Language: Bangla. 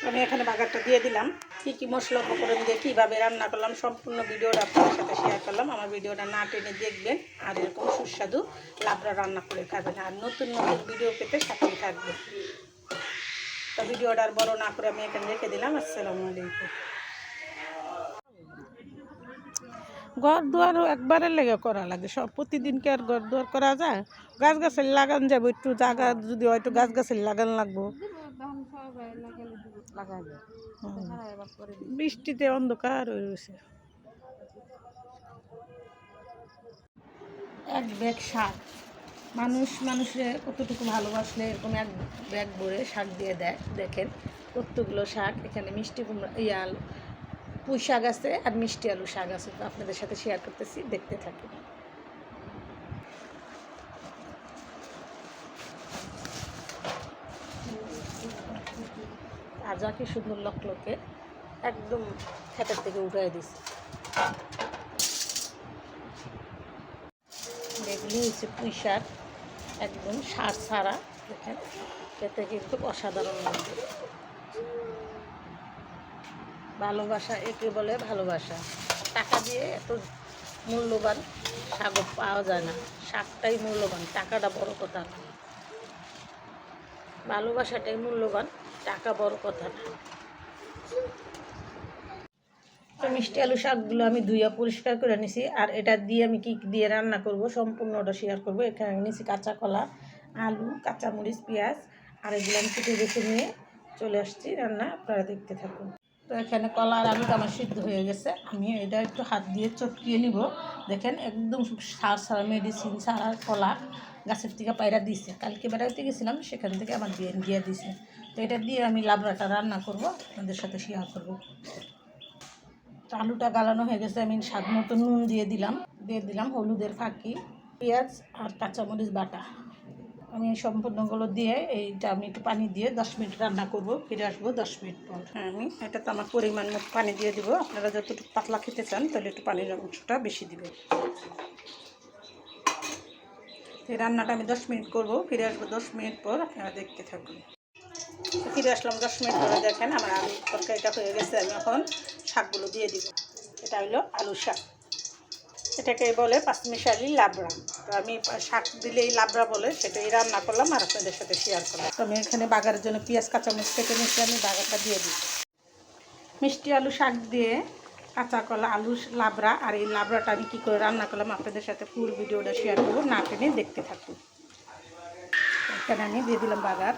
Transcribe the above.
আমি এখানে বাগারটা দিয়ে দিলাম। কী মশলা উপকরণ দিয়ে কীভাবে রান্না করলাম সম্পূর্ণ ভিডিওটা আপনাদের সাথে শেয়ার করলাম। আমার ভিডিওটা না টেনে দেখবেন আর এরকম সুস্বাদু লাবড়া রান্না করে খাবেন। আর নতুন নতুন ভিডিও পেতে সাথেই থাকবে। তো ভিডিওটা আর বড় না করে আমি এখানে রেখে দিলাম। আসসালামু আলাইকুম। ঘর দুয়ারও একবারে লেগে করা লাগে, সব প্রতিদিনকে আর ঘর দুয়ার করা যায়? গাছগাছালি লাগান যাবো, একটু জায়গা যদি হয়তো গাছগাছালি লাগান লাগবো। বৃষ্টিতে অন্ধকার হয়ে রয়েছে। এক ব্যাগ শাক, মানুষে কতটুকু ভালোবাসলে এরকম এক ব্যাগ ভরে শাক দিয়ে দেয়। দেখেন কতগুলো শাক। এখানে মিষ্টি কুমড়া পুঁই শাক আছে আর মিষ্টি আলু শাক আছে। তো আপনাদের সাথে শেয়ার করতেছি, দেখতে থাকি। আজা কি সুন্দর লকলকে, একদম খেতের থেকে উঠাই দিছে। এগুলি হচ্ছে পুঁই শাক, একদম সার ছাড়া। দেখেন খেতে কিন্তু অসাধারণ লাগবে। ভালোবাসা, একে বলে ভালোবাসা। টাকা দিয়ে এত মূল্যবান শাক পাওয়া যায় না। শাকটাই মূল্যবান, টাকাটা বড় কথা না। ভালোবাসাটাই মূল্যবান, টাকা বড় কথা না। তো মিষ্টি আলু শাকগুলো আমি ধুইয়া পরিষ্কার করে নিছি। আর এটা দিয়ে আমি কি দিয়ে রান্না করব সম্পূর্ণটা শেয়ার করব। এখানে নিছি কাঁচা কলা, আলু, কাঁচামরিচ, পেঁয়াজ। আর এগুলো আমি কেটে বেছে নিয়ে চলে আসছি রান্না। আপনারা দেখতে থাকুন। তো এখানে কলা আর আলুটা আমার সিদ্ধ হয়ে গেছে। আমি এটা একটু হাত দিয়ে চটকিয়ে নিব। দেখেন একদম সার সারা মেডিসিন সারা কলা গাছের থেকে পায়রা দিয়েছে। কালকে বেড়াইতে গেছিলাম, সেখান থেকে আমার দিয়ে দিয়েছে। তো এটা দিয়ে আমি লাবড়াটা রান্না করব, আপনাদের সাথে শেয়ার করব। তো আলুটা গালানো হয়ে গেছে। আমি স্বাদ মতো নুন দিয়ে দিলাম হলুদের ফাঁকি, পেঁয়াজ আর কাঁচামরিচ বাটা। আমি সম্পূর্ণগুলো দিয়ে এইটা আমি একটু পানি দিয়ে 10 মিনিট রান্না করব। ফিরে আসবো 10 মিনিট পর। হ্যাঁ, আমি এটা তো আমার পরিমাণ মতো পানি দিয়ে দিব। আপনারা যতটুকু পাতলা খেতে চান তাহলে একটু পানির অংশটা বেশি দিবেন। এই রান্নাটা আমি 10 মিনিট করব। ফিরে আসবো 10 মিনিট পর, আপনারা দেখতে থাকুন। ফিরে আসলাম 10 মিনিট পরে। দেখেন আমার আলু তরকারিটা হয়ে গেছে। আমি এখন শাকগুলো দিয়ে দিব। এটা হলো আলু শাক, এটাকে বলে পাঁচমিশালি লাবড়া। তো আমি শাক দিলেই লাবড়া বলে, সেটাই রান্না করলাম আর আপনাদের সাথে শেয়ার করলাম। তো আমি এখানে বাগারের জন্য পেঁয়াজ কাঁচামরিচ কেটে নিচ্ছি। আমি বাগারটা দিয়ে দিই। মিষ্টি আলু শাক দিয়ে কাঁচা কলা আলু লাবড়া। আর এই লাবড়াটা আমি কী করে রান্না করলাম আপনাদের সাথে পুরো ভিডিওটা শেয়ার করবো, না টেনে দেখতে থাকুন। এখানে আমি দিয়ে দিলাম বাগার।